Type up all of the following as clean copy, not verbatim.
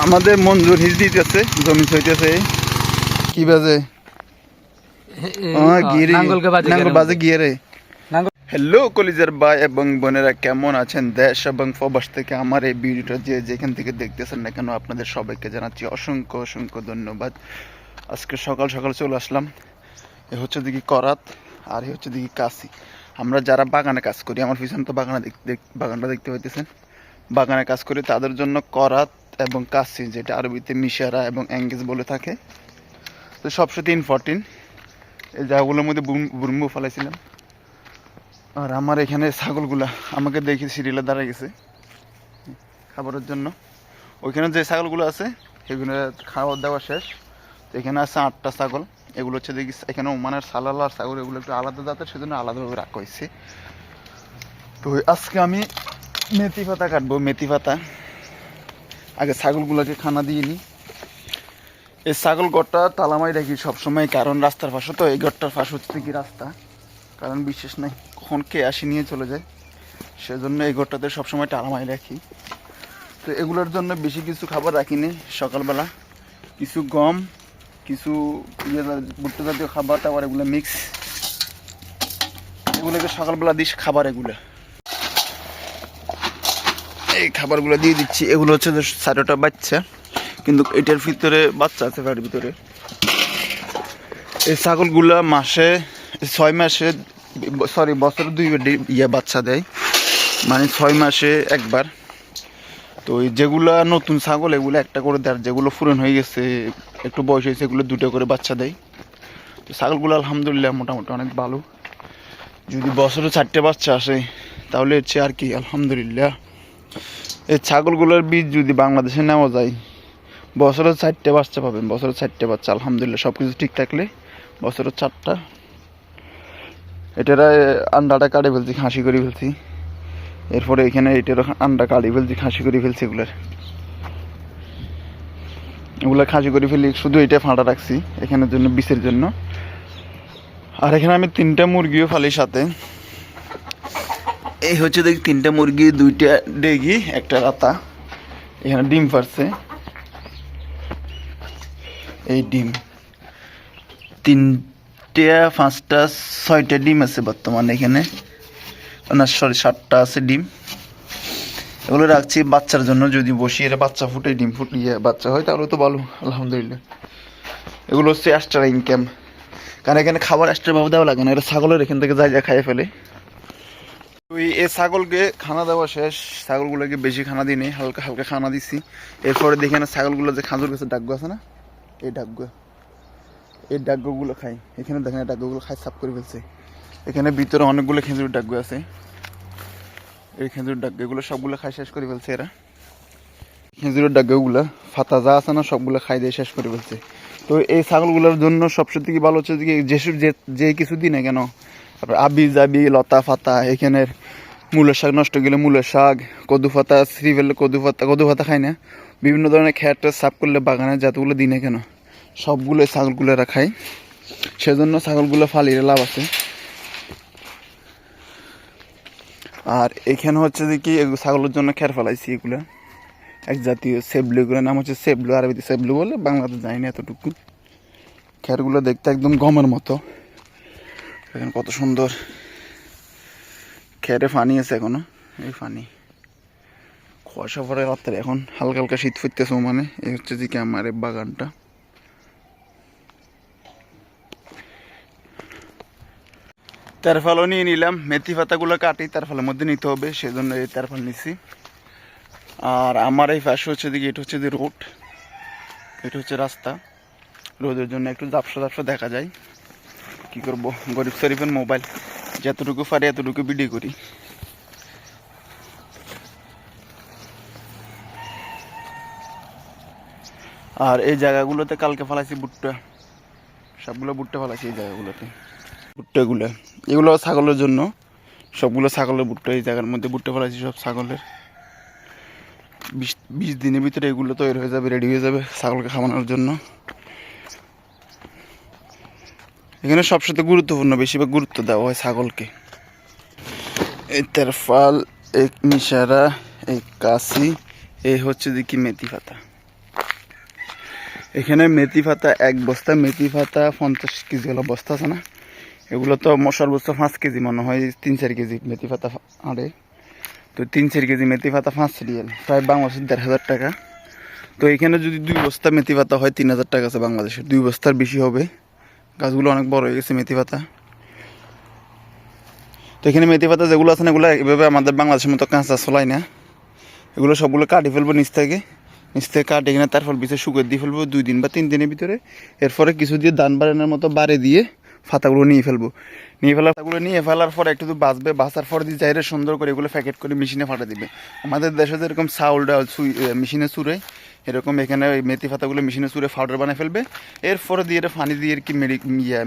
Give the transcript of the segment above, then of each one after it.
আমাদের মঞ্জুর হিজ দিতেছে, জমি ছইতেছে। কি বাজে? নাঙ্গল বাজে গিয়ে রে। হ্যালো কলিজার ভাই এবং বোনেরা, কেমন আছেন? দেশ এবং প্রবাস থেকে আমার এই ভিডিওটা যে যেখান থেকে দেখতেছেন না কেন, আপনাদের সবাইকে জানাচ্ছি অসংখ্য অসংখ্য ধন্যবাদ। আজকে সকাল সকাল চলে আসলাম। এ হচ্ছে দিকে করাত, আর এ হচ্ছে দিকে কাশি। আমরা যারা বাগানে কাজ করি, আমার পিছনে তো বাগানটা দেখতে পাইতেছেন, বাগানে কাজ করি, তাদের জন্য করাত এবং কাশি, যেটা আরবিতে মিশারা এবং এঙ্গেজ বলে থাকে, তো সবসাথে ইম্পর্টেন্ট। এই জায়গাগুলোর মধ্যে বুরমু ফেলাইছিলাম। আর আমার এখানে ছাগলগুলা আমাকে দেখে সিরিয়ালে দাঁড়ায় গেছে খাবারের জন্য। ওইখানে যে ছাগলগুলো আছে সেগুলো খাওয়া দাওয়া শেষ। তো এখানে আছে 8টা ছাগল। এগুলো হচ্ছে দেখি এখানে ওমানের সালাল আর ছাগল, এগুলো একটু আলাদা জাতের, সেজন্য আলাদাভাবে রাখা হয়েছে। তো আজকে আমি মেথি পাতা কাটবো। মেথি পাতা আগে ছাগলগুলোকে খানা দিয়ে নিই। এই ছাগল ঘরটা তালামাই রাখি সবসময়, কারণ রাস্তার পাশে তো, এই ঘরটার পাশে হচ্ছে কি রাস্তা, কারণ বিশেষ নাই কখন কে আসি নিয়ে চলে যায়, সেজন্য এই ঘরটাতে সবসময় তালামাই রাখি। তো এগুলোর জন্য বেশি কিছু খাবার রাখিনি। সকালবেলা কিছু গম, কিছু ভুট্টা জাতীয় খাবার টাবার, এগুলো মিক্স, এগুলোকে সকালবেলা দিস খাবার। এগুলো এই খাবারগুলো দিয়ে দিচ্ছি। এগুলো হচ্ছে 4টা বাচ্চা, কিন্তু এটার ভিতরে বাচ্চা আছে বাড়ির ভিতরে। এই ছাগলগুলা মাসে 6 মাসে, সরি বছরে 2বার বাচ্চা দেয়, মানে 6 মাসে একবার। তো যেগুলা নতুন ছাগল এগুলো একটা করে দেয়, যেগুলো পুরন হয়ে গেছে, একটু বয়স হয়েছে, এগুলো 2টা করে বাচ্চা দেয়। তো ছাগলগুলো আলহামদুলিল্লাহ মোটামুটি অনেক ভালো। যদি বছরে 4টে বাচ্চা আসে তাহলে হচ্ছে আর কি আলহামদুলিল্লাহ। এই ছাগলগুলোর বীজ যদি বাংলাদেশে নেওয়া যায়, বছরে 4টে বাচ্চা পাবেন, বছরে 4টে বাচ্চা আলহামদুলিল্লাহ। সব কিছু ঠিক থাকলে বছরে 4টা। এটারা আন্ডাটা কাটে ফেলছি, খাসি করে ফেলছি। এরপরে এখানে এটার আন্ডা কাটে ফেলছি, খাসি করে ফেলছি। এগুলো খাসি করে ফেলি, শুধু এটা ফাঁটা রাখছি এখানের জন্য, বিষের জন্য। আর এখানে আমি 3টা মুরগিও ফালি সাথে। এই হচ্ছে দেখি 3টা মুরগি, 2টা ডেগি, একটা রাতা। এখানে ডিম পারছে, এই ডিম 3টা 5টা 6টা ডিম আছে বর্তমানে এখানে, না সরি 7টা আছে ডিম। এগুলো রাখছি বাচ্চার জন্য, যদি বসিয়ে বাচ্চা ফুটে, ডিম ফুটিয়ে বাচ্চা হয় তাহলে তো ভালো আলহামদুলিল্লাহ। এগুলো হচ্ছে এক্সট্রা ইনকাম, কারণ এখানে খাবার এক্সট্রা ভাবে দেওয়া লাগে না, এটা ছাগলের এখান থেকে যা খাইয়ে ফেলে। ওই এই ছাগলকে খানা দেওয়া শেষ। ছাগলগুলোকে বেশি খানা দিই নেই, হালকা হালকা খানা দিচ্ছি। এরপরে দেখে না ছাগলগুলো যে খাজুর গাছের ডাগ্গু আছে না, এই ডাগ্গুগুলো খাই। এখানে দেখেন ডাগ্গুগুলো খাই, সাফ করে ফেলছে। এখানে ভিতরে অনেকগুলো খেজুর ডাগ্গু আছে, এই খেজুর ডাগ্গুগুলো সবগুলো খাই শেষ করে ফেলছে এরা। খেজুরের ডাগ্গুগুলো ফাতা যা আছে না সবগুলো খাই দিয়ে শেষ করে ফেলছে। তো এই ছাগলগুলোর জন্য সবচেয়ে কি ভালো হচ্ছে যেসব যে কিছু দিই না কেন, তারপর আবি জাবি লতা ফাতা, এখানের মূলের শাক নষ্ট গেলে মূলের শাক, কদু পাতা ছিঁড়ে ফেললে কদু পাতা খাই না, বিভিন্ন ধরনের খেয়ারটা সাফ করলে বাগানে যতগুলো দিই না কেন সবগুলো ছাগলগুলোরা খায়, সেজন্য ছাগলগুলো ফালিয়ে লাভ আছে। আর এখানে হচ্ছে যে কি ছাগলের জন্য খের ফেলাইছি, এগুলো এক জাতীয় সেবলু, এগুলোর নাম হচ্ছে সেবলু, আরবিতে সেবলু বলে, বাংলাতে জানি না এতটুকু। খেরগুলো দেখতে একদম গমের মতো, এখন কত সুন্দর। খেরে ফানি আছে এখনো, এই ফানি কুয়াশা পরে রাত্রে, এখন হালকা হালকা শীত ফুটতেছে। মানে এই হচ্ছে যে কি আমার এই বাগানটা। তেরফালও নিয়ে নিলাম, মেথি পাতাগুলো কাটি তেরফালের মধ্যে নিতে হবে, সেজন্য এই তেরফাল নিচ্ছি। আর আমার এই পাশে হচ্ছে দিকে, এটা হচ্ছে যে রোড, এটা হচ্ছে রাস্তা। রোদের জন্য একটু ঝাপসা দেখা যায়, কি করব, গরিব শরীফের মোবাইল, যতটুকু পারি এতটুকু ভিডিও করি। আর এই জায়গাগুলোতে কালকে ফেলাইছি ভুট্টা, সবগুলো ভুট্টা ফেলাইছি এই জায়গাগুলোতে। ভুট্টাগুলো এগুলো ছাগলের জন্য, সবগুলো ছাগলের ভুট্টা। এই জায়গার মধ্যে ভুট্টা ফেলাইছি সব ছাগলের। 20 দিনের ভিতরে এগুলো তৈরি হয়ে যাবে, রেডি হয়ে যাবে ছাগলকে খাওয়ানোর জন্য। এখানে সবসাথে গুরুত্বপূর্ণ, বেশিরভাগ গুরুত্ব দেওয়া হয় ছাগলকে। এই তেরফাল, এই মিশারা, এই কাশি, এই হচ্ছে দেখি মেথি পাতা। এখানে মেথি পাতা, এক বস্তা মেথি পাতা 50 কেজি হলো বস্তা আছে না, এগুলো তো সর্বোচ্চ 5 কেজি মনে হয়, 3-4 কেজি মেথি পাতা আড়ে। তো 3-4 কেজি মেথি পাতা 5 রিয়াল, প্রায় বাংলাদেশের 1,500 টাকা। তো এখানে যদি 2 বস্তা মেথি পাতা হয় 3,000 টাকা আছে বাংলাদেশে, 2 বস্তার বেশি হবে। গাছগুলো অনেক বড় হয়ে গেছে মেথি পাতা। তো এখানে মেথি পাতা যেগুলো আছে না, এগুলো এভাবে আমাদের বাংলাদেশের মতো কাঁচা চলাই না, এগুলো সবগুলো কাটি ফেলবো নিচ থেকে কাটে এখানে, তারপর বিছে শুকিয়ে দিয়ে ফেলবো 2 দিন বা 3 দিনের ভিতরে। এরপরে কিছু দিয়ে ধান বাড়ানোর মতো বাড়ে দিয়ে পাতাগুলো নিয়ে ফেলবো, নিয়ে ফেলার পর একটু বাঁচবে, বাঁচার পর দিয়ে যাইরে সুন্দর করে এগুলো প্যাকেট করে মেশিনে ফাটা দিবে। আমাদের দেশে যেরকম চাউল ডাল মেশিনে চুরে, এরকম এখানে ওই মেথি পাতাগুলো মেশিনে চুরে পাউডার বানিয়ে ফেলবে। এরপরে দিয়ে পানি দিয়ে আর কি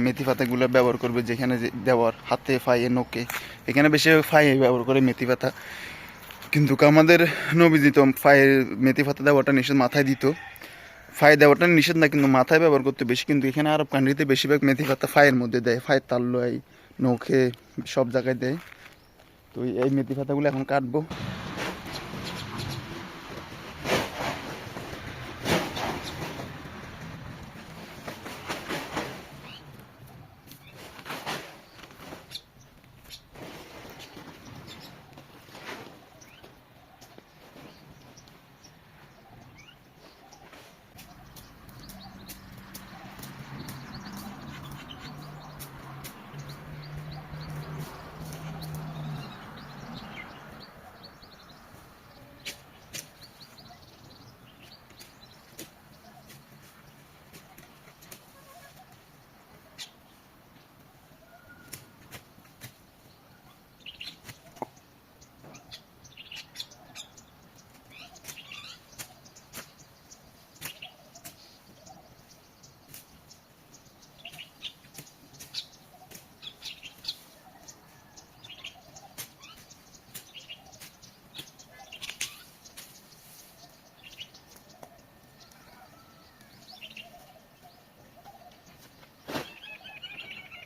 মেথি পাতাগুলো ব্যবহার করবে, যেখানে দেওয়ার হাতে ফাইয়ে নোকে, এখানে বেশি ফাইয়ে ব্যবহার করে মেথি পাতা। কিন্তু আমাদের নবীজি তো ফায়ের মেথি পাতা দেওয়াটা নিষেধ, মাথায় দিত। ফায়ে দেওয়াটা নিষেধ না, কিন্তু মাথায় ব্যবহার করতে বেশি। কিন্তু এখানে আরব কান্ট্রিতে বেশিরভাগ মেথি পাতা ফায়ের মধ্যে দেয়, ফায়ের তাল্লয় নৌকে সব জায়গায় দেয়। তো এই মেথি পাতাগুলো এখন কাটবো।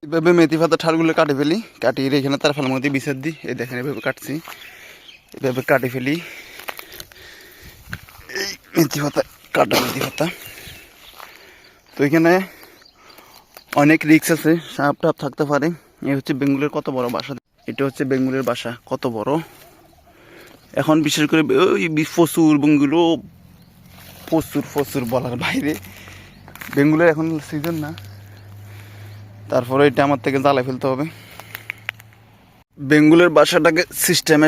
এভাবে মেথি পাতা ঠালগুলো কাটে ফেলি, কাটিয়ে এখানে তার ফেলার মধ্যে বিছাদ দিই। এই দেখেন এভাবে কাটছি, এভাবে কাটে ফেলি। এই মেথি পাতা কাটা মেথি পাতা। তো এখানে অনেক রিস্ক আছে, সাপ টাপ থাকতে পারে। এই হচ্ছে বেঙ্গুলের কত বড় বাসা, এটা হচ্ছে বেঙ্গুলের বাসা কত বড়। এখন বিশেষ করে ওই প্রচুর বেঙ্গুল, প্রচুর বলার বাইরে। বেঙ্গুলের এখন সিজন না, তারপরে এটা আমার থেকে জ্বালা ফেলতে হবে। বেঙ্গুলের বাসাটাকে সিস্টেম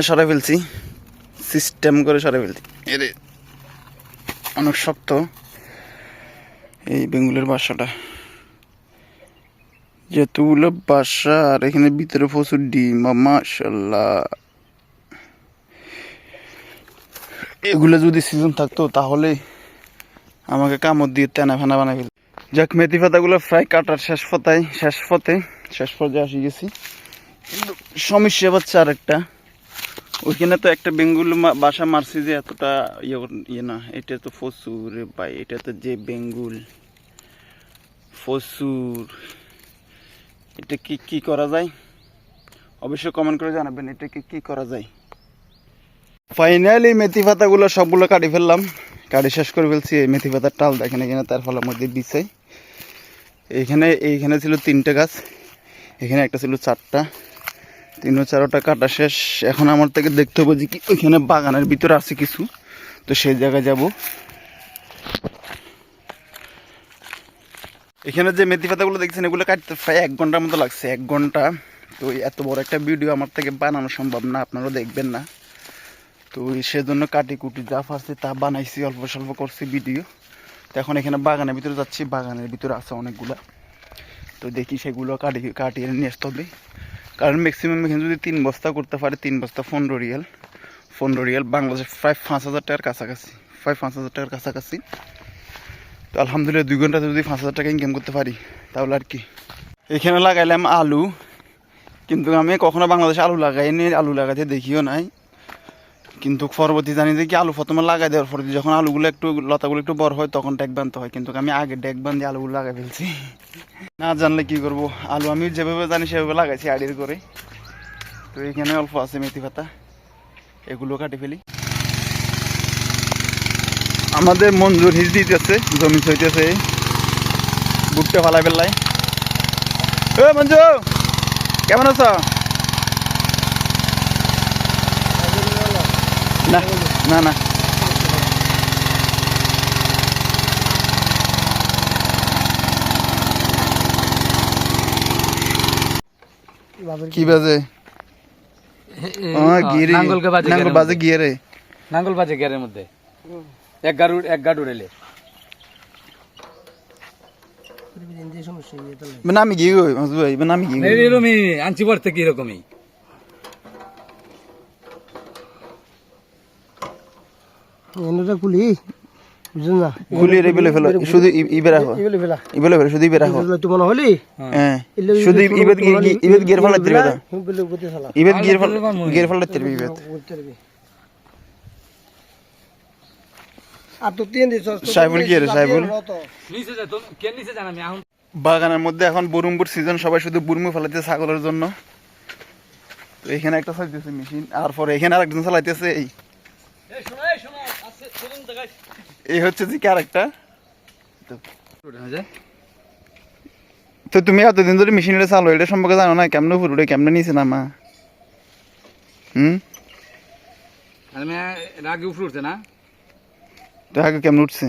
করে সরে ফেলছি। এর অনেক শক্ত এই বেঙ্গুলের বাসাটা, যেহেতুগুলো বাসা, আর এখানে ভিতরে প্রচুর ডিম, মাশাআল্লাহ। এগুলো যদি সিজন থাকতো তাহলে আমাকে কামড় দিয়ে তেনা ফেনা বানাই ফেলত। যাক, মেথি পাতাগুলো প্রায় কাটার শেষ পর্যায়ে আসি গেছি। কিন্তু সমস্যা হচ্ছে আরেকটা, ওইখানে তো একটা বেঙ্গুল বাসা মারছি যে এতটা ইয়ে না, এটা তো প্রচুর ভাই, এটা তো যে বেঙ্গুল প্রচুর। এটা কি করা যায় অবশ্যই কমেন্ট করে জানাবেন, এটাকে কি করা যায়। ফাইনালি মেথি পাতাগুলো সবগুলো কাটি ফেললাম, কাটি শেষ করে ফেলছি। এই মেথি পাতার টাল দেখেন এখানে তার ফলের মধ্যে বিছাই। এইখানে ছিল 3টে গাছ, এখানে একটা ছিল 4টা, 3-4টা কাটা শেষ। এখন আমার থেকে দেখতে হবে যে কি ওইখানে বাগানের ভিতরে আছে কিছু, তো সেই জায়গায় যাব। এখানে যে মেথি পাতাগুলো দেখছেন এগুলো কাটতে প্রায় 1 ঘন্টার মতো লাগছে, 1 ঘন্টা। তো এত বড় একটা ভিডিও আমার থেকে বানানো সম্ভব না, আপনারাও দেখবেন না। তো সেজন্য কাটি কুটি যা পারছি তা বানাইছি, অল্প স্বল্প করছি ভিডিও। তো এখন এখানে বাগানের ভিতরে যাচ্ছি, বাগানের ভিতরে আছে অনেকগুলা। তো দেখি সেগুলো কাটিয়ে নিয়ে আসতে হবে, কারণ ম্যাক্সিমাম এখানে যদি 3 বস্তা করতে পারে, 3 বস্তা 15 রিয়াল, বাংলাদেশে প্রায় 5,000 টাকার কাছাকাছি। তো আলহামদুলিল্লাহ 2 ঘন্টাতে যদি 5,000 টাকা ইনকাম করতে পারি তাহলে আর কি। এখানে লাগাইলাম আলু, কিন্তু আমি কখনো বাংলাদেশে আলু লাগাইনি, আলু লাগাতে দেখিও নাই। কিন্তু পরবর্তী জানি যে কি আলু প্রথমে লাগাই দেওয়ার পরে যখন আলুগুলো লতাগুলো একটু বড় হয় তখন ডেক বানতে হয়, কিন্তু আমি আগে ডেক বান্ধি আলুগুলো লাগাই ফেলছি। না জানলে কি করব, আলু আমি যেভাবে জানি সেভাবে লাগাইছি আইডিয়ার করে। তো এখানে অল্প আছে মেথি পাতা, এগুলো কাটি ফেলি। আমাদের মঞ্জুর হিজ দিতেছে জমি ছইতেছে বুকটা ফালাই ফেললাই। ও মঞ্জু কেমন আছো? না না না কি বাজে? নাঙ্গল বাজে গিয়ে রে, নাঙ্গল বাজে গিয়ারের মধ্যে এক গাড় উড়েলে নামি গিয়ে গই মাসু ভাই নামি গিয়ে এরকমই আনছি পড়তে কি রকমই খুলি বুঝলেন না, খুলি রে বেলে ফেলো শুধু ইবে রাখো, ইবেলে ফেলো শুধু ইবে রাখো। তো মনে হলি হ্যাঁ শুধু ইবেদ গিয়ার ফেলা দিবে না, ইবেদ গিয়ার ফেলা দিবে ইবেদ। আর তো তিন দিছ সাইবুল কি রে সাইবুল? নিচে যা তো কেন নিচে জানা আমি এখন বাগানের মধ্যে এখন বুরুমপুর সিজন, সবাই শুধু বুরমু ফেলাইতে ছাগলের জন্য। তো এখানে একটা চালাইতেছে মেশিন, আর পরে এখানে আরেকজন চালাইতেছে। এই হচ্ছে যে আরেকটা। তো তুমি এতদিন ধরে মেশিনটা চালো, এটা সম্পর্কে জানো না? কেমনে ফুরুটে কেমনে নিয়েছে না মা? আমি আগে উপরে উঠছে না, তো আগে কেমনে উঠছে?